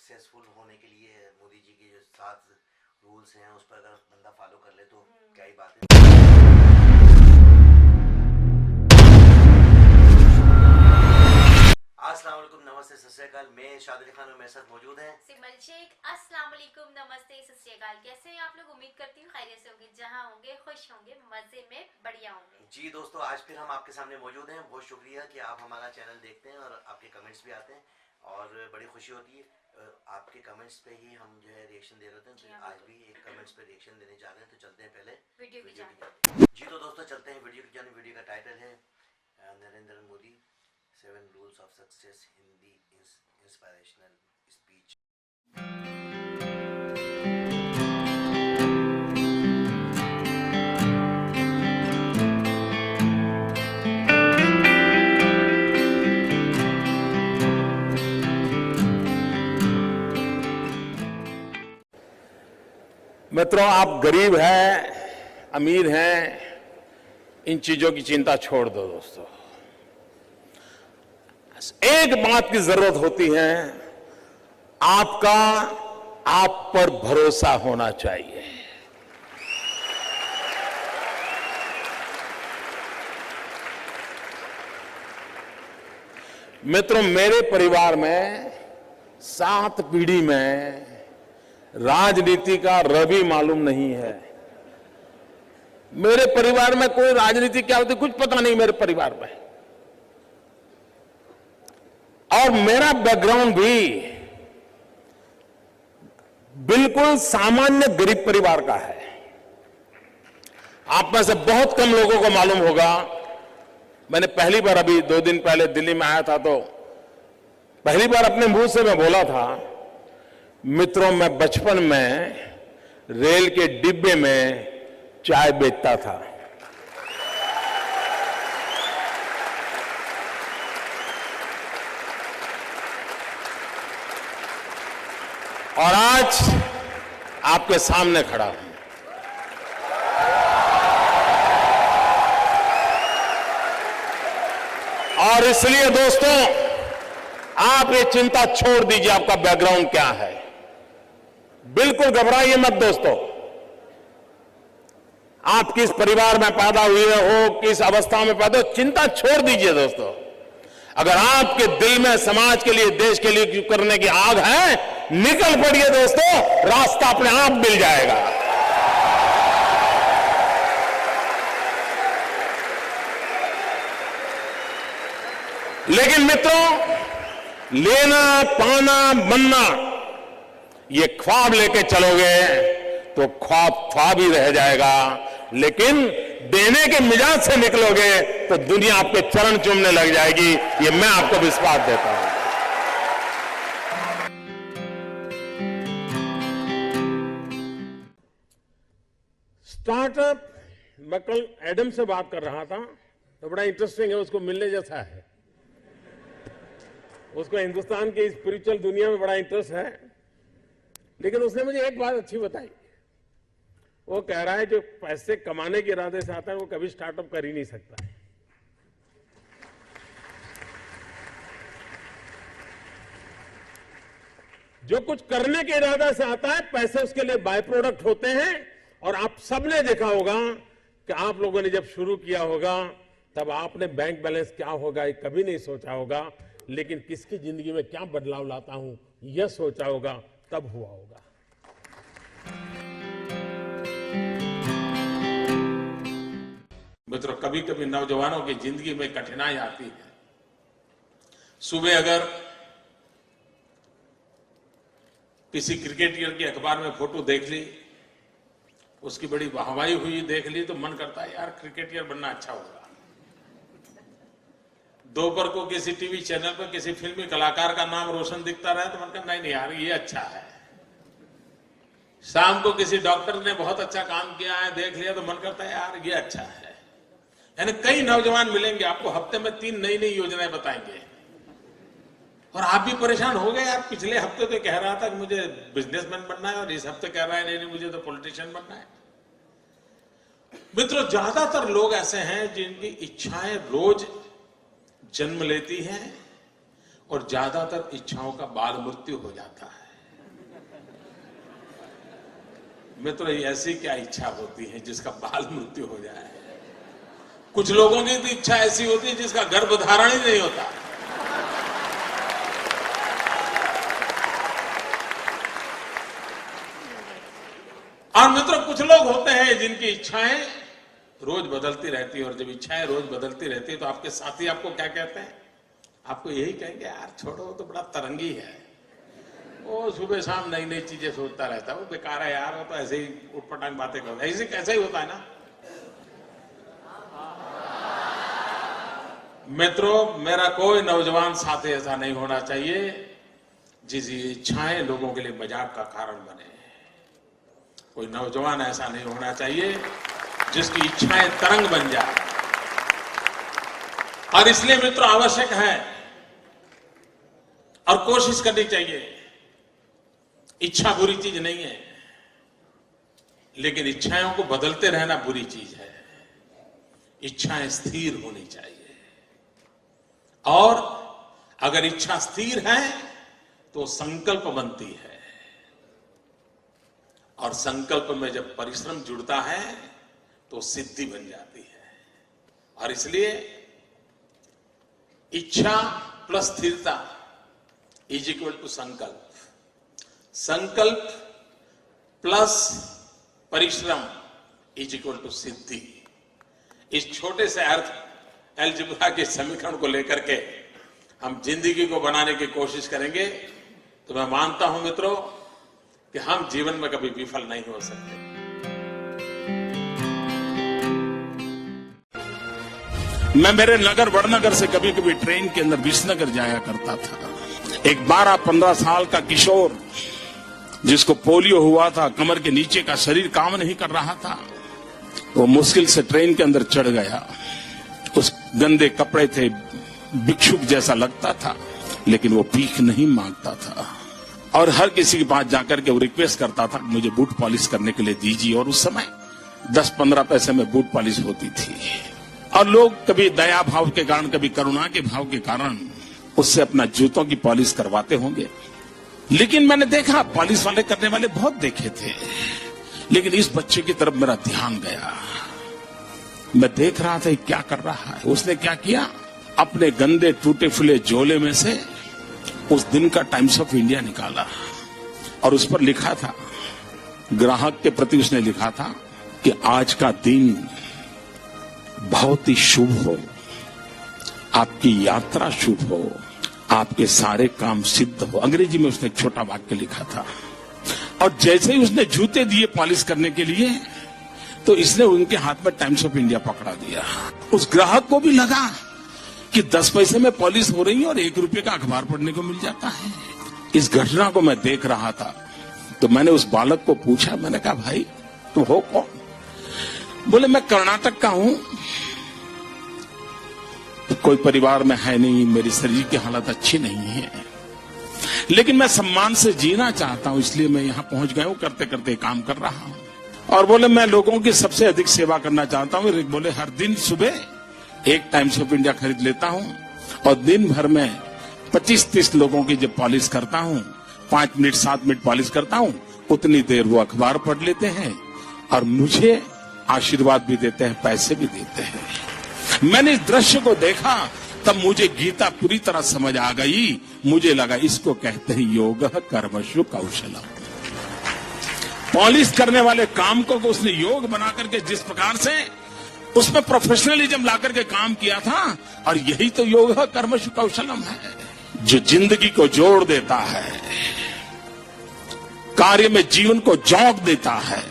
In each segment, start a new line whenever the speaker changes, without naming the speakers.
Successful होने के लिए मोदी जी के जो 7 रूल्स हैं उस पर अगर बंदा फॉलो कर ले तो क्या ही बात है। अस्सलाम वालेकुम, नमस्ते, सत श्री अकाल। मैं शाद अली खान और मेरे साथ मौजूद हैं
सिमल शेख। अस्सलाम वालेकुम, नमस्ते, सत श्री अकाल। कैसे हैं आप लोग? उम्मीद करती हूँ खैरियत से होंगे, जहाँ होंगे खुश होंगे, मजे में बढ़िया होंगे।
जी दोस्तों, आज फिर हम आपके सामने मौजूद हैं। बहुत शुक्रिया कि आप हमारा चैनल देखते हैं और आपके कमेंट्स भी आते हैं और बड़ी खुशी होती है। आपके कमेंट्स पे ही हम जो है रिएक्शन दे रहे थे, तो आज भी एक कमेंट्स पे रिएक्शन देने जा रहे हैं। तो चलते हैं पहले वीडियो की जाने। जी तो दोस्तों चलते हैं वीडियो की जाने। वीडियो का टाइटल है Narendra Modi 7 rules of success Hindi inspirational speech.
मित्रों, आप गरीब हैं, अमीर हैं, इन चीजों की चिंता छोड़ दो दोस्तों। एक बात की जरूरत होती है, आपका आप पर भरोसा होना चाहिए। मित्रों, मेरे परिवार में 7 पीढ़ी में राजनीति का रवि मालूम नहीं है। मेरे परिवार में कोई राजनीति क्या होती कुछ पता नहीं मेरे परिवार में। और मेरा बैकग्राउंड भी बिल्कुल सामान्य गरीब परिवार का है। आप में से बहुत कम लोगों को मालूम होगा, मैंने पहली बार अभी 2 दिन पहले दिल्ली में आया था, तो पहली बार अपने मुंह से मैं बोला था, मित्रों, मैं बचपन में रेल के डिब्बे में चाय बेचता था। और आज आपके सामने खड़ा हूं। और इसलिए दोस्तों, आप ये चिंता छोड़ दीजिए आपका बैकग्राउंड क्या है। बिल्कुल घबराइए मत दोस्तों। आप किस परिवार में पैदा हुए हो, किस अवस्था में पैदा हो, चिंता छोड़ दीजिए दोस्तों। अगर आपके दिल में समाज के लिए, देश के लिए करने की आग है, निकल पड़िए दोस्तों, रास्ता अपने आप मिल जाएगा। लेकिन मित्रों, लेना, पाना, बनना, ये ख्वाब लेके चलोगे तो ख्वाब ख्वाब ही रह जाएगा। लेकिन देने के मिजाज से निकलोगे तो दुनिया आपके चरण चूमने लग जाएगी। ये मैं आपको विश्वास देता हूं। स्टार्टअप, मैं कल एडम से बात कर रहा था, तो बड़ा इंटरेस्टिंग है, उसको मिलने जैसा है। उसको हिंदुस्तान की स्पिरिचुअल दुनिया में बड़ा इंटरेस्ट है। लेकिन उसने मुझे एक बात अच्छी बताई। वो कह रहा है जो पैसे कमाने के इरादे से आता है वो कभी स्टार्टअप कर ही नहीं सकता। जो कुछ करने के इरादे से आता है, पैसे उसके लिए बाय प्रोडक्ट होते हैं। और आप सबने देखा होगा कि आप लोगों ने जब शुरू किया होगा तब आपने बैंक बैलेंस क्या होगा ये कभी नहीं सोचा होगा। लेकिन किसकी जिंदगी में क्या बदलाव लाता हूं यह सोचा होगा, तब हुआ होगा। मित्रों, कभी कभी नौजवानों की जिंदगी में कठिनाई आती है। सुबह अगर किसी क्रिकेटर की अखबार में फोटो देख ली, उसकी बड़ी वाहवाही हुई देख ली, तो मन करता है यार क्रिकेटर बनना अच्छा होगा। दोपहर को किसी टीवी चैनल पर किसी फिल्मी कलाकार का नाम रोशन दिखता रहे तो मन करता नहीं यार ये अच्छा है। शाम को किसी डॉक्टर ने बहुत अच्छा काम किया है देख लिया तो मन करता है यार ये अच्छा है। यानी कई नौजवान मिलेंगे आपको, हफ्ते में 3 नई नई योजनाएं बताएंगे और आप भी परेशान हो गए। यार पिछले हफ्ते तो कह रहा था कि मुझे बिजनेसमैन बनना है और इस हफ्ते कह रहा है नहीं मुझे तो पॉलिटिशियन बनना है। मित्रों, ज्यादातर लोग ऐसे हैं जिनकी इच्छाएं रोज जन्म लेती हैं और ज्यादातर इच्छाओं का बाल मृत्यु हो जाता है। मित्रों, ऐसी क्या इच्छा होती है जिसका बाल मृत्यु हो जाए? कुछ लोगों की तो इच्छा ऐसी होती है जिसका गर्भधारण ही नहीं होता। और मित्रों, कुछ लोग होते हैं जिनकी इच्छाएं रोज बदलती रहती है, और जब इच्छाएं रोज बदलती रहती है तो आपके साथी आपको क्या कहते हैं? आपको यही कहेंगे, यार छोड़ो, तो बड़ा तरंगी है, वो सुबह शाम नई नई चीजें सोचता रहता है, वो बेकार है यार, वो तो ऐसे ही उठपटांग बातें करता है। ऐसे कैसा ही होता है ना मित्रों। मेरा कोई नौजवान साथी ऐसा नहीं होना चाहिए जिसकी इच्छाएं लोगों के लिए मजाक का कारण बने। कोई नौजवान ऐसा नहीं होना चाहिए जिसकी इच्छाएं तरंग बन जाए। और इसलिए मित्रों, आवश्यक है और कोशिश करनी चाहिए। इच्छा बुरी चीज नहीं है, लेकिन इच्छाओं को बदलते रहना बुरी चीज है। इच्छाएं स्थिर होनी चाहिए, और अगर इच्छा स्थिर है तो संकल्प बनती है, और संकल्प में जब परिश्रम जुड़ता है तो सिद्धि बन जाती है। और इसलिए इच्छा प्लस स्थिरता इज इक्वल टू संकल्प, संकल्प प्लस परिश्रम इज इक्वल टू सिद्धि। इस छोटे से अर्थ अलजेब्रा के समीकरण को लेकर के हम जिंदगी को बनाने की कोशिश करेंगे तो मैं मानता हूं मित्रों कि हम जीवन में कभी विफल नहीं हो सकते। मैं मेरे नगर वड़नगर से कभी कभी ट्रेन के अंदर विसनगर जाया करता था। एक 12-15 साल का किशोर जिसको पोलियो हुआ था, कमर के नीचे का शरीर काम नहीं कर रहा था, वो मुश्किल से ट्रेन के अंदर चढ़ गया। उस गंदे कपड़े थे, भिक्षुक जैसा लगता था, लेकिन वो भीख नहीं मांगता था और हर किसी के पास जाकर के वो रिक्वेस्ट करता था मुझे बूट पॉलिश करने के लिए दीजिए। और उस समय 10-15 पैसे में बूट पॉलिश होती थी, और लोग कभी दया भाव के कारण, कभी करुणा के भाव के कारण उससे अपना जूतों की पॉलिश करवाते होंगे। लेकिन मैंने देखा, पॉलिश वाले करने वाले बहुत देखे थे, लेकिन इस बच्चे की तरफ मेरा ध्यान गया। मैं देख रहा था क्या कर रहा है। उसने क्या किया, अपने गंदे टूटे फूले झोले में से उस दिन का टाइम्स ऑफ इंडिया निकाला, और उस पर लिखा था, ग्राहक के प्रति उसने लिखा था कि आज का दिन बहुत ही शुभ हो, आपकी यात्रा शुभ हो, आपके सारे काम सिद्ध हो। अंग्रेजी में उसने एक छोटा वाक्य लिखा था। और जैसे ही उसने जूते दिए पॉलिश करने के लिए, तो इसने उनके हाथ में टाइम्स ऑफ इंडिया पकड़ा दिया। उस ग्राहक को भी लगा कि 10 पैसे में पॉलिश हो रही है और 1 रुपये का अखबार पढ़ने को मिल जाता है। इस घटना को मैं देख रहा था, तो मैंने उस बालक को पूछा, मैंने कहा भाई तुम हो कौन? बोले मैं कर्नाटक का हूं, कोई परिवार में है नहीं, मेरी शरीर की हालत अच्छी नहीं है, लेकिन मैं सम्मान से जीना चाहता हूं, इसलिए मैं यहां पहुंच गया हूं, करते करते काम कर रहा हूं। और बोले मैं लोगों की सबसे अधिक सेवा करना चाहता हूं। बोले हर दिन सुबह एक टाइम्स ऑफ इंडिया खरीद लेता हूं, और दिन भर में 25-30 लोगों की जब पॉलिश करता हूं, 5 मिनट 7 मिनट पॉलिश करता हूं, उतनी देर वो अखबार पढ़ लेते हैं और मुझे आशीर्वाद भी देते हैं, पैसे भी देते हैं। मैंने इस दृश्य को देखा, तब मुझे गीता पूरी तरह समझ आ गई। मुझे लगा इसको कहते हैं योग कर्मशु कौशलम। पॉलिश करने वाले काम को उसने योग बना करके जिस प्रकार से उसमें प्रोफेशनलिज्म ला करके काम किया था, और यही तो योग कर्मशु कौशलम है, जो जिंदगी को जोड़ देता है, कार्य में जीवन को जोक देता है।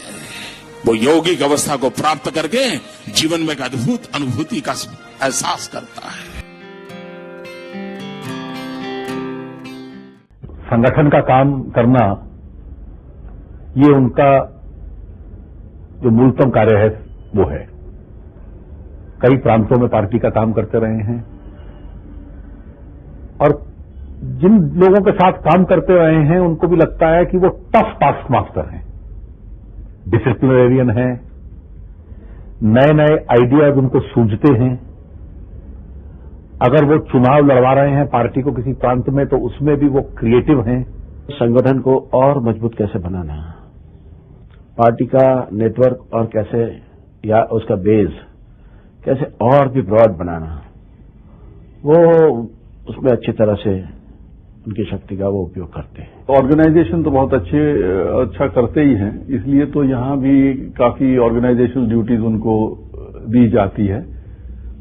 वो यौगिक अवस्था को प्राप्त करके जीवन में एक अद्भुत अनुभूति का एहसास करता है।
संगठन का काम करना, ये उनका जो मूलतम कार्य है वो है। कई प्रांतों में पार्टी का काम करते रहे हैं, और जिन लोगों के साथ काम करते रहे हैं उनको भी लगता है कि वो टफ टास्क मास्टर हैं, डिसिप्लिनरियन हैं, नए नए आइडियाज उनको सूझते हैं। अगर वो चुनाव लड़वा रहे हैं पार्टी को किसी प्रांत में, तो उसमें भी वो क्रिएटिव हैं।
संगठन को और मजबूत कैसे बनाना, पार्टी का नेटवर्क और कैसे या उसका बेस कैसे और भी ब्रॉड बनाना, वो उसमें अच्छी तरह से उनकी शक्ति का वो उपयोग करते हैं।
ऑर्गेनाइजेशन तो बहुत अच्छा करते ही हैं, इसलिए तो यहाँ भी काफी ऑर्गेनाइजेशनल ड्यूटीज उनको दी जाती है।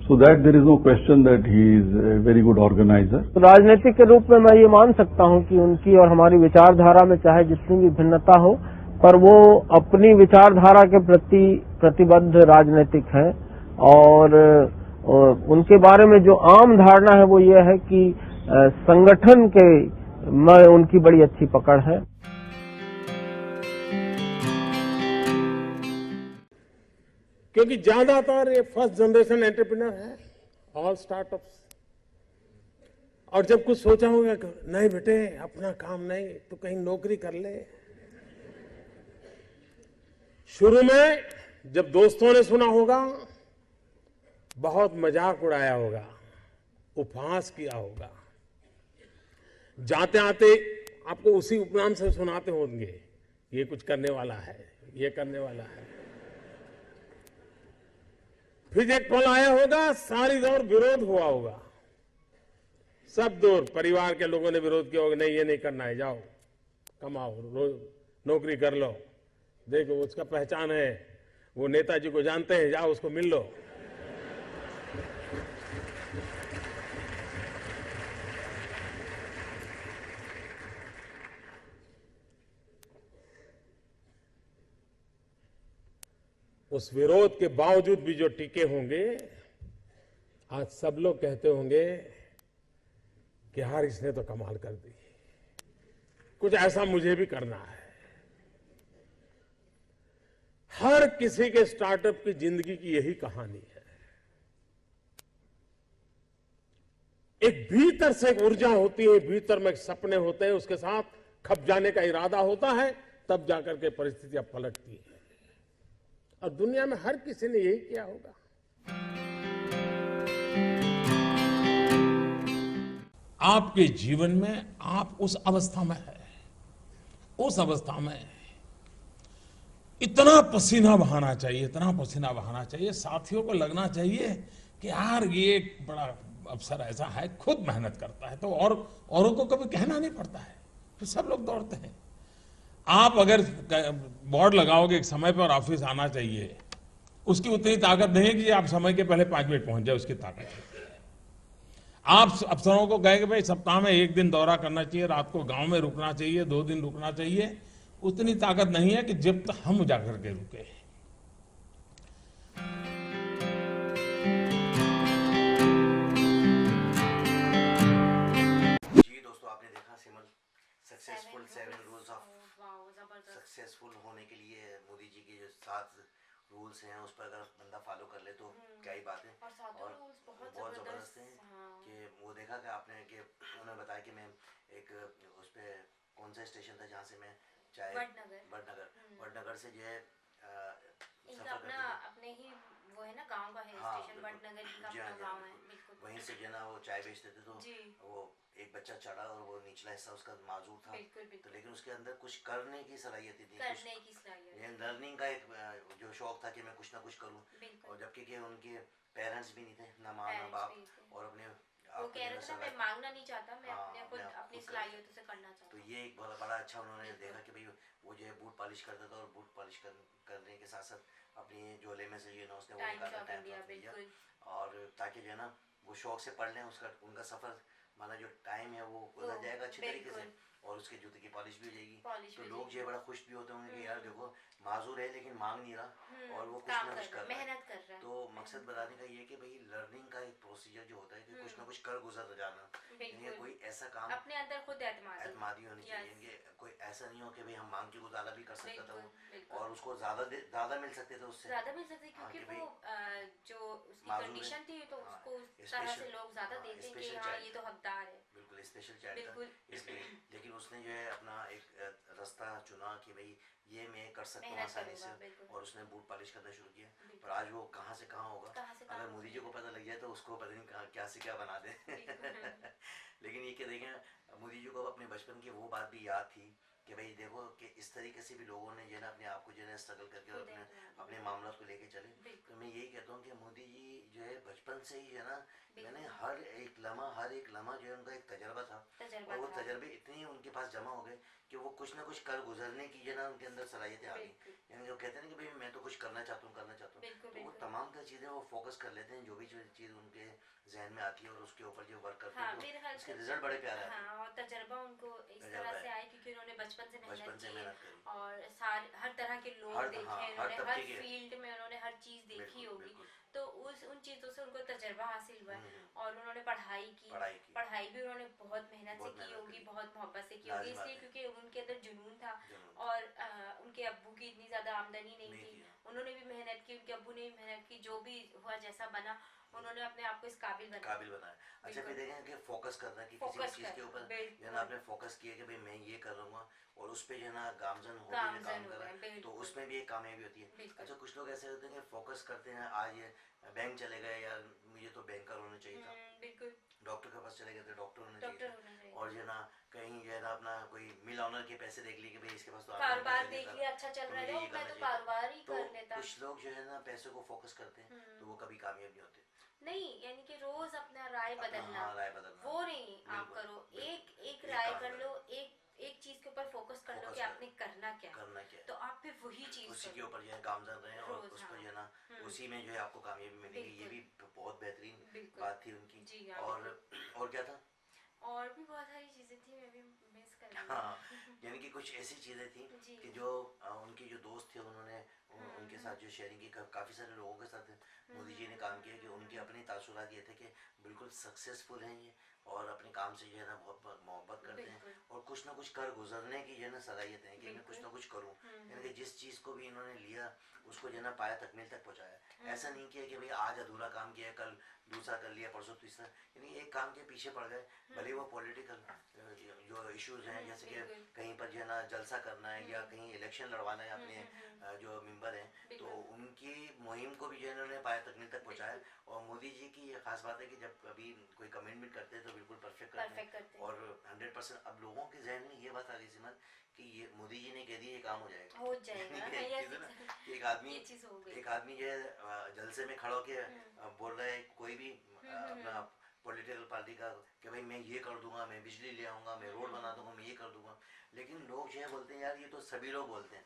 So that there is no question that he is a very good organiser.
तो राजनीतिक के रूप में मैं ये मान सकता हूँ कि उनकी और हमारी विचारधारा में चाहे जितनी भी भिन्नता हो, पर वो अपनी विचारधारा के प्रति प्रतिबद्ध राजनीतिक हैं। और उनके बारे में जो आम धारणा है वो ये है कि संगठन के में उनकी बड़ी अच्छी पकड़ है।
क्योंकि ज्यादातर ये फर्स्ट जनरेशन एंटरप्रेन्योर है, ऑल स्टार्टअप्स। और जब कुछ सोचा होगा कि नहीं बेटे अपना काम नहीं तो कहीं नौकरी कर ले। शुरू में जब दोस्तों ने सुना होगा बहुत मजाक उड़ाया होगा, उपहास किया होगा, जाते आते आपको उसी उपनाम से सुनाते होंगे, ये कुछ करने वाला है, ये करने वाला है। फिर एक पल आया होगा, सारी दौर विरोध हुआ होगा, सब दूर परिवार के लोगों ने विरोध किया होगा, नहीं ये नहीं करना है, जाओ कमाओ, नौकरी कर लो, देखो उसका पहचान है, वो नेताजी को जानते हैं, जाओ उसको मिल लो। उस विरोध के बावजूद भी जो टिके होंगे, आज सब लोग कहते होंगे कि यार इसने तो कमाल कर दी, कुछ ऐसा मुझे भी करना है। हर किसी के स्टार्टअप की जिंदगी की यही कहानी है। एक भीतर से एक ऊर्जा होती है, भीतर में एक सपने होते हैं, उसके साथ खप जाने का इरादा होता है, तब जाकर के परिस्थितियां पलटती है। और दुनिया में हर किसी ने यही किया होगा। आपके जीवन में आप उस अवस्था में है, उस अवस्था में इतना पसीना बहाना चाहिए, इतना पसीना बहाना चाहिए, साथियों को लगना चाहिए कि यार ये एक बड़ा अवसर ऐसा है, खुद मेहनत करता है तो और औरों को कभी कहना नहीं पड़ता है, तो सब लोग दौड़ते हैं। आप अगर बोर्ड लगाओगे एक समय पर ऑफिस आना चाहिए, उसकी उतनी ताकत नहीं है कि आप समय के पहले 5 मिनट पहुंच जाए, उसकी ताकत है। आप अफसरों को कहें कि भाई सप्ताह में 1 दिन दौरा करना चाहिए, रात को गांव में रुकना चाहिए, 2 दिन रुकना चाहिए, उतनी ताकत नहीं है कि जब तक हम जाकर के रुके।
जी दोस्तों, आपने देखा सिमल सक्सेसफुल 7 रूल्स ऑफ सक्सेसफुल होने के लिए मोदी जी के जो 7 रूल्स हैं उस पर अगर बंदा फॉलो कर ले तो क्या ही बात है। और बहुत जबरदस्त है कि वो देखा कि आपने कि उन्होंने बताया कि मैं एक उस पे कौन सा स्टेशन था जहाँ से मैं चाहे वडनगर से जो है
इनका अपने ही वो है ना गांव का है स्टेशन वडनगर, इनका अपना गांव है। बिल्कुल
वहीं से जो ना वो चाय बेचते थे, तो वो एक बच्चा चढ़ा और वो निचला हिस्सा उसका माजूर था। तो लेकिन उसके अंदर कुछ करने की सलाहियत थी, लर्निंग का एक जो शौक था कि मैं कुछ ना कुछ करूं। और जबकि कि उनके पेरेंट्स भी नहीं थे, ना माँ ना बाप, और अपने
वो कह रहे थे ना मैं मांगना नहीं चाहता, मैं अपनी सलाहियतों से करना चाहता हूं।
तो ये एक बहुत बड़ा अच्छा उन्होंने देखा कि भाई वो जो है बूट पॉलिश करता था, और बूट पॉलिश करने के साथ साथ अपनी झोले में से जो है ना उसने वो निकाला, टाइम दिया, और ताकि जो है ना वो शौक से पढ़ लें, उसका उनका सफर माना जो टाइम है वो गुजर जाएगा अच्छे तरीके से, और उसके जूते की पॉलिश भी हो जाएगी। तो लोग जो है बड़ा खुश भी होते होंगे कि यार देखो माजूर है लेकिन मांग नहीं रहा, और वो कुछ ना कुछ कर रहा है,
मेहनत कर रहा है।
तो मकसद बताने का ये कि भाई लर्निंग का एक प्रोसीजर जो होता है कि कुछ ना कुछ कर गुजर जाना, कोई ऐसा काम
अपने अंदर खुद
एतमादी होनी चाहिए कि कोई ऐसा नहीं हो कि भाई हम मांग के गुजारा भी कर सकता था वो, और उसको ज्यादा मिल सकते थे, उससे
ज्यादा मिल सकते, क्योंकि वो जो उसकी कंडीशन थी तो उसको उस तरह से लोग ज्यादा देते हैं कि हाँ ये तो हकदार है।
बिल्कुल स्पेशल चाइल्ड था इसलिए, लेकिन उसने जो है अपना एक रास्ता चुना कि भाई ये मैं कर सकता हूँ आसानी से, और उसने बूट पॉलिश करना शुरू किया। पर आज वो कहाँ से कहाँ होगा, अगर मोदी जी को पता लग जाए तो उसको पता नहीं क्या से क्या बना दे। लेकिन ये क्या देखें, मोदी जी को अपने बचपन की वो बात भी याद थी कि भाई देखो कि इस तरीके से भी लोगों ने जो है ना अपने आप को जो है ना स्ट्रगल करके और
खुद
अपने
है,
अपने मामला को लेके चले।
बिल्कुल।
तो मैं यही कहता हूँ कि मोदी जी जो है बचपन से ही जो है ना,
बिल्कुल।
मैंने हर एक लम्हा जो है उनका एक तजर्बा था,
तजर्बा
और वो
था।
तजर्बे इतने उनके पास जमा हो गए कि वो कुछ ना कुछ कर गुजरने की जो है ना उनके अंदर सलाहियतें आ गई।
बिल्कुल।
यानी वो कहते हैं ना कि भाई मैं तो कुछ करना चाहता हूँ,
बिल्कुल,
तो वो
बिल्कुल।
तमाम तर चीज़ें वो फोकस कर लेते हैं, जो भी चीज़ उनके जहन में आती है और उसके ऊपर जो वर्क करते
हाँ,
हैं
मेरे
तो
ख्याल
उसके
से
रिजल्ट बड़े प्यारे आते हैं।
हाँ, और तजर्बा उनको इस
तजर्बा
तरह से
है।
आया क्योंकि उन्होंने बचपन से
बचपन
मेहनत
से
की
मेहनत करी।
और सारे हर तरह के लोग
हर
देखे
हाँ,
हैं,
हर
उन्होंने
तबके
हर
के।
फील्ड में उन्होंने हर चीज़ देखी
बिल्कुल,
होगी,
बिल्कुल।
तो उन चीज़ों से उनको तजर्बा हासिल हुआ है। और उन्होंने पढ़ाई की,
पढ़ाई की।
पढ़ाई भी उन्होंने बहुत मेहनत से
बहुत
की
मेहनत
होगी,
करी।
बहुत मोहब्बत से की होगी,
लाज़िम बात
इसलिए
है।
क्योंकि उनके अंदर जुनून था
जुनून।
और उनके अब्बू की इतनी ज़्यादा आमदनी नहीं
नहीं
थी,
थी।
उन्होंने भी मेहनत की, उनके अब्बू ने भी मेहनत की, जो भी हुआ जैसा बना उन्होंने अपने आप को इस काबिल
काबिल
बनाया।
बनाया। अच्छा
बिल्कुल।
फिर देखें कि फोकस करना कि किसी भी
फोकस
चीज़ के
करना,
ऊपर
बिल्कुल।
जो है ना आपने फोकस किया कि भाई मैं ये कर लूँगा और उस पे जो है ना गामजन होते हुए
गामजन
काम
हो
करा,
गए,
तो
बिल्कुल।
उसमें भी एक कामयाबी होती है।
बिल्कुल।
अच्छा कुछ लोग ऐसे होते हैं कि फोकस करते हैं, आज ये बैंक चले गए यार मुझे तो बैंकर होना चाहिए था,
बिल्कुल।
डॉक्टर के पास चले गए थे डॉक्टर होना चाहिए
डॉक्टर
था,
होना चाहिए।
और जो है ना कहीं जो है ना अपना कोई मिल ऑनर के पैसे देख लिए कि भाई इसके पास तो
कारोबार
पैसे
देख
नहीं
लिया,
था,
अच्छा चल
तो
रहा
मुझे
है,
ये
मैं
करना
तो
चाहिए था।
कारोबार ही
तो
कर लेता।
कुछ लोग जो है ना पैसे को फोकस करते हैं तो वो कभी कामयाब नहीं होते।
नहीं, यानी कि रोज अपना राय
अपना
बदलना,
हाँ राय बदलना
वो नहीं आप
बिल्कुल,
करो,
बिल्कुल।
एक
एक
राय
काम
कर
करें।
लो, एक चीज के ऊपर फोकस कर लो
फोकस
कि
करें।
आपने करना क्या है,
करना क्या है,
तो आप फिर वही चीज
उसी के
करो
ऊपर जो है गामजन रहे और
रोज।
उस
हाँ।
पर जो है ना उसी में जो है आपको कामयाबी मिलेगी। ये भी
बिल्कुल।
बहुत बेहतरीन
बिल्कुल।
बात थी उनकी।
जी हाँ,
और और क्या था?
और भी बहुत सारी चीजें थी, मैं भी मिस कर गई।
हाँ, यानी कि कुछ ऐसी चीज़ें थी
जी।
कि जो उनके जो दोस्त थे उन्होंने उनके साथ जो शेयरिंग की, काफ़ी सारे लोगों के साथ मोदी जी ने काम किया कि उनके अपने तासुरात ये थे कि बिल्कुल सक्सेसफुल हैं ये और अपने काम से जो है ना बहुत मोहब्बत करते हैं
बिल्कुल।
और कुछ ना कुछ कर गुजरने की जो है ना सलाहियत है कि मैं
बिल्कुल।
कुछ ना कुछ करूँ। यानी कि जिस चीज़ को भी इन्होंने लिया उसको जो है ना पाया तकमील तक पहुँचाया। ऐसा नहीं किया कि भाई आज अधूरा काम किया, कल दूसरा कर लिया, परसों तीसरा, यानी एक काम के पीछे पड़ गए। भले वो पॉलिटिकल जो इश्यूज हैं जैसे कि
बिल्कुल।
कहीं पर जो है ना जलसा करना है या कहीं इलेक्शन लड़वाना है अपने जो मेंबर हैं, तो
बिल्कुल।
उनकी मुहिम को भी जो है इन्होंने पाया तकमील तक पहुंचाया। और मोदी जी की ये खास बात है कि जब कभी कोई कमेंटमेंट करते हैं तो बिल्कुल परफेक्ट करते हैं और 100%। अब लोगों के जहन में ये बात आ गई सिमर कि ये मोदी जी ने कह दिया ये काम हो जाएगा।
हो जाएगा।
यानी कि एक चीज़ है ना कि
ये चीज हो गई।
एक आदमी जो है जलसे में खड़ा होके बोल रहा है कोई भी अपना पॉलिटिकल पार्टी का कि भाई मैं ये कर दूंगा, मैं बिजली ले आऊंगा, मैं रोड बना दूंगा, मैं ये कर दूंगा, लेकिन लोग जो है बोलते हैं यार ये तो सभी लोग बोलते हैं,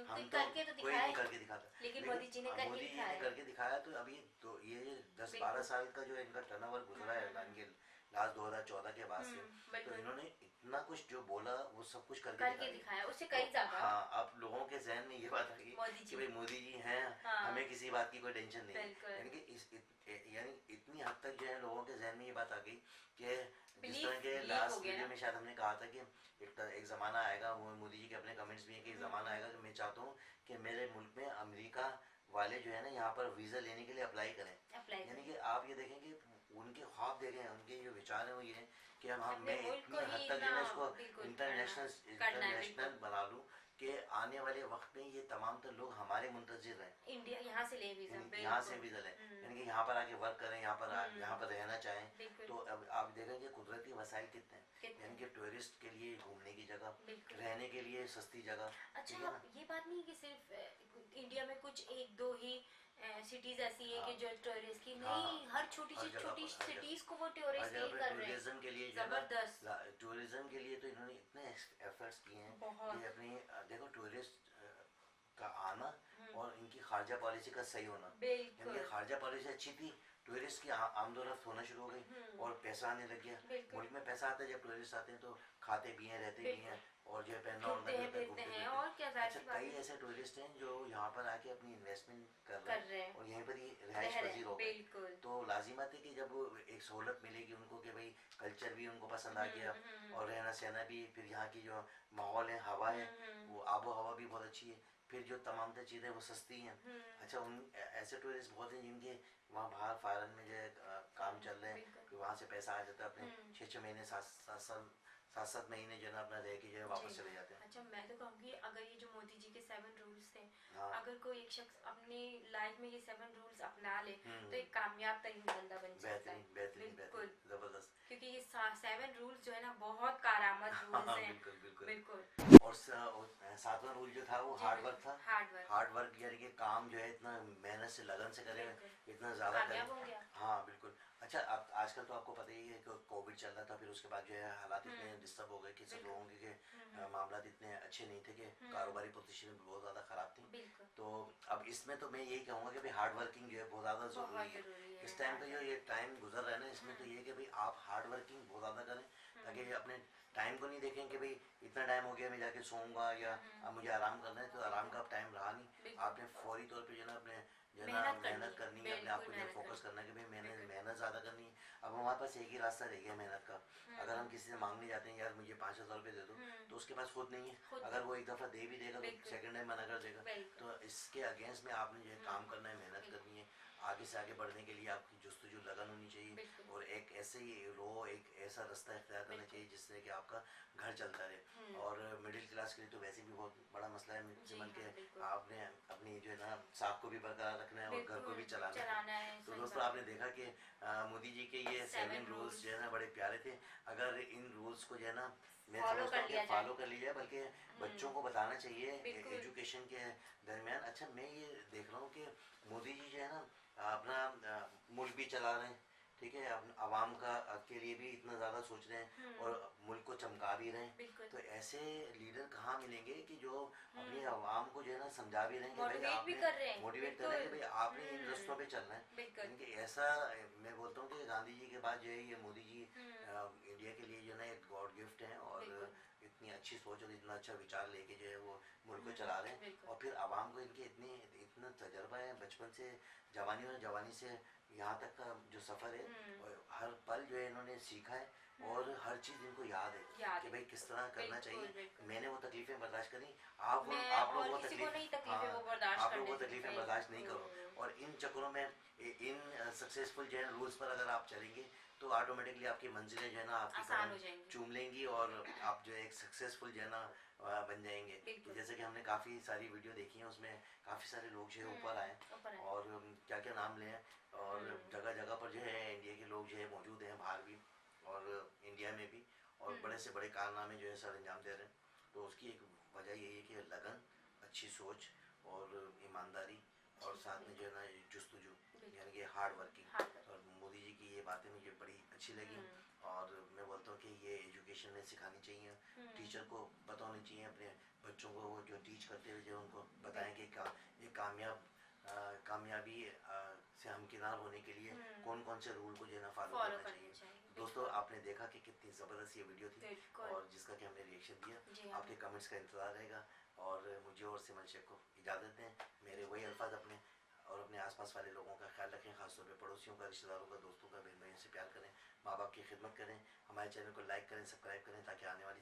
हम तो
करके तो
कोई
दिखाए।
नहीं करके दिखाता।
लेकिन मोदी जी ने करके
मोदी जी ने
दिखाया।
करके दिखाया। तो अभी तो ये 10-12 साल का जो है इनका टर्नओवर गुजरा है इनके लास्ट 2014 के बाद से, तो
बिल्कुल।
इन्होंने इतना कुछ जो बोला वो सब कुछ करके
करके दिखाया, उससे कई ज्यादा।
हाँ, अब लोगों के जहन में ये बात आ गई
मोदी जी।
कि भाई मोदी जी हैं,
हाँ।
हमें किसी बात की कोई टेंशन नहीं है।
बिल्कुल।
यानी कि यानी इतनी हद तक जो है लोगों के जहन में ये बात आ गई कि जिस
Belief-
तरह के
belief हो
लास्ट
गया
वीडियो
ना।
में शायद हमने कहा था कि एक ज़माना आएगा, वो मोदी जी के अपने कमेंट्स भी हैं कि एक ज़माना आएगा कि मैं चाहता हूँ कि मेरे मुल्क में अमेरिका वाले जो है ना यहाँ पर वीज़ा लेने के लिए अप्लाई करें। यानी कि आप ये देखें कि उनके ख्वाब देखें, उनके जो विचार हैं वो ये हैं कि हम मैं
अपने मुल्क
इतनी
को
हद
ही
तक जो है
इतना
इसको
बिल्कुल
इंटरनेशनल
बिल्कुल।
बना लूँ कि आने वाले वक्त में ये तमाम तर लोग हमारे मुंतजिर रहें,
इंडिया यहाँ से ले वीजा,
यहाँ से वीज़ा लें, यानी कि यहाँ पर आके वर्क करें, यहाँ पर रहना चाहें।
बिल्कुल।
तो अब आप देखेंगे कुदरती वसाइल कितने हैं, यानी कि टूरिस्ट के लिए घूमने की जगह,
बिल्कुल।
रहने के लिए सस्ती जगह, ठीक है
अच्छा,
ना?
ये बात नहीं कि सिर्फ इंडिया में कुछ एक दो ही सिटीज ऐसी है कि जो टूरिस्ट की
हाँ,
नहीं, हर छोटी
हर
सी
जगह
छोटी
पर, हर
सिटीज
जगह।
को वो
हर
टूरिस्ट
जगह
नहीं
पे
कर रहे हैं।
टूरिज्म के लिए जो है ना,
जबरदस्त।
टूरिज्म के लिए तो इन्होंने इतने एफर्ट्स किए हैं
बहुत।
कि अपनी देखो टूरिस्ट का आना और इनकी खारजा पॉलिसी का सही होना।
बिल्कुल।
इनकी खारजा पॉलिसी अच्छी थी, टूरिस्ट की आमदोरफ्त होना शुरू हो गई और पैसा आने लग गया।
बिल्कुल।
मुल्क में पैसा आता है जब टूरिस्ट आते हैं तो खाते भी हैं, रहते भी हैं और जो है पहनना ओढ़ना
घूमते
भी
हैं,
होता है,
फिरते
घूमते
हैं,
फिरते
और क्या, जाहिर
अच्छा
सी बात
कई
है।
ऐसे टूरिस्ट हैं जो यहाँ पर आके अपनी इन्वेस्टमेंट कर
कर
रहे
रहे
हैं
हैं।
और यहीं पर ही
रह
रिहाइश
रहे
पजीर हो
हैं,
गए।
बिल्कुल।
तो लाजिमत है कि जब एक सहूलत मिलेगी उनको कि भाई कल्चर भी उनको पसंद आ गया और रहना सहना भी, फिर यहाँ की जो माहौल है, हवा है, वो आबो हवा भी बहुत अच्छी है, फिर जो तमाम तर चीज़ें वो सस्ती हैं। अच्छा उन ऐसे टूरिस्ट बहुत हैं जिनके वहाँ बाहर फॉरेन में जो है काम चल रहे हैं,
बिल्कुल।
फिर वहाँ से पैसा आ जाता है, अपने 6-6 महीने 7-7 महीने जो है ना अपना रह के जो है वापस चले जाते हैं।
अच्छा, मैं तो कहूँगी अगर ये जो मोदी जी के 7 रूल्स थे,
हाँ।
अगर कोई एक शख्स अपनी लाइफ में ये 7 रूल्स अपना ले तो एक कामयाब तरीन बंदा बन सकता है।
बेहतरीन बेहतरीन
बिल्कुल।
बेहतरीन ज़बरदस्त।
क्योंकि ये 7 रूल्स जो है ना बहुत कारामद रूल्स
हाँ,
हैं।
बिल्कुल बिल्कुल।
बिल्कुल।
और 7वां रूल जो था वो हार्ड वर्क था। हार्ड वर्क यानी कि काम जो है इतना मेहनत से लगन से करें, इतना ज़्यादा
कामयाब हो
करें।
गया।
हाँ बिल्कुल। अच्छा, अब आजकल तो आपको पता ही है कि कोविड चल रहा था, फिर उसके बाद जो है हालात इतने डिस्टर्ब हो गए कि सब लोगों के मामला इतने अच्छे नहीं थे कि कारोबारी पोजीशन बहुत ज़्यादा ख़राब थी।
बिल्कुल।
तो अब इसमें तो मैं यही कहूँगा कि भाई हार्ड वर्किंग जो है बहुत ज़्यादा ज़रूरी है। इस टाइम पे जो ये टाइम गुजर रहा है ना, इसमें तो ये है कि भाई आप हार्ड वर्किंग बहुत ज़्यादा करें, ताकि अपने टाइम को नहीं देखें कि भाई इतना टाइम हो गया मैं जाके सोऊंगा या अब मुझे आराम करना है, तो आराम का अब टाइम रहा नहीं। आपने फौरी तौर पे जो है ना अपने जो है ना मेहनत करनी है, अपने आप को जो है फोकस करना है कि भाई मैंने मेहनत ज़्यादा करनी है। अब हमारे पास एक ही रास्ता रह गया मेहनत का। अगर हम किसी से मांगने जाते हैं यार मुझे 5,000 रुपये दे दो, तो उसके पास खुद नहीं है। अगर वो एक दफ़ा दे भी देगा तो सेकंड टाइम मना कर देगा। तो इसके अगेंस्ट में आपने जो है काम करना है, मेहनत करनी है। आगे से आगे बढ़ने के लिए आपकी जुस्तजू लगन होनी चाहिए और एक ऐसे ही एक ऐसा रास्ता इख्तियार करना चाहिए जिससे कि आपका घर चलता रहे। और मिडिल क्लास के लिए तो वैसे भी बहुत बड़ा मसला है सिमन के, आपने अपनी जो है ना साख को भी बरकरार रखना है और घर को भी चलाना है। तो दोस्तों आपने देखा कि मोदी जी के ये 7 रूल्स जो है ना बड़े प्यारे थे। अगर इन रूल्स को जो है ना मैं समझता हूँ कि फॉलो कर लिया, बल्कि बच्चों को बताना चाहिए एजुकेशन के दरमियान। अच्छा, मैं ये देख रहा हूँ कि मोदी जी जो है ना अपना मुल्क भी चला रहे हैं, ठीक है, आवाम का के लिए भी इतना ज़्यादा सोच रहे हैं और मुल्क को चमका भी रहे हैं। तो ऐसे लीडर कहाँ मिलेंगे कि जो अपनी आवाम को जो है ना समझा भी रहे हैं कि भाई आपने मोटिवेट कर रहे हैं कि भाई आपने इन रस्तों पे चलना है। इनके ऐसा मैं बोलता हूँ कि गांधी जी के बाद जो है ये मोदी जी इंडिया के लिए जो है ना एक गॉड गिफ्ट है, और इतनी अच्छी सोच और इतना अच्छा विचार लेके जो है वो मुल्क को चला रहे हैं। और फिर आवाम को इनके इतना तजर्बा है बचपन से, जवानी और जवानी से यहाँ तक का जो सफ़र है, और हर पल जो है इन्होंने सीखा है और हर चीज़ इनको याद है कि भाई किस तरह करना चाहिए। मैंने वो तकलीफ़ें बर्दाश्त करी, आप लोग वो तकलीफ़ें बर्दाश्त नहीं करो। और इन चक्करों में इन सक्सेसफुल जो है रूल्स पर अगर आप चलेंगे तो ऑटोमेटिकली आपकी मंजिलें जो है ना आपकी कदम चूम लेंगी और आप जो है एक सक्सेसफुल जो है ना बन जाएंगे। तो जैसे कि हमने काफ़ी सारी वीडियो देखी है, उसमें काफ़ी सारे लोग जो है ऊपर आए और क्या क्या नाम लें, और जगह जगह पर जो है इंडिया के लोग जो है मौजूद हैं, बाहर भी और इंडिया में भी, और बड़े से बड़े कारनामे जो है सर अंजाम दे रहे हैं। तो उसकी एक वजह यही है कि लगन, अच्छी सोच और ईमानदारी, और साथ में जो है ना जुस्तजू यानी कि हार्ड वर्किंग। और मोदी जी की ये बातें मुझे बड़ी अच्छी लगी, और मैं बोलता हूँ कि ये एजुकेशन में सिखानी चाहिए। टीचर को पता होनी चाहिए अपने बच्चों को, वो जो टीच करते हुए जो उनको बताएं कि ये कामयाबी से हमकिनार होने के लिए कौन कौन से रूल को जो है ना फॉलो करना चाहिए। दोस्तों आपने देखा कि कितनी ज़बरदस्त ये वीडियो थी और जिसका कि हमने रिएक्शन दिया। आपके कमेंट्स का इंतज़ार रहेगा, और मुझे और सिमल शेख को इजाज़त दें। मेरे वही अल्फाज अपने और अपने आसपास वाले लोगों का ख्याल रखें, खासतौर पे पड़ोसियों का, रिश्तेदारों का, दोस्तों का, बहन भाइयों से प्यार करें, माँ बाप की खिदमत करें, हमारे चैनल को लाइक करें, सब्सक्राइब करें, ताकि आने वाली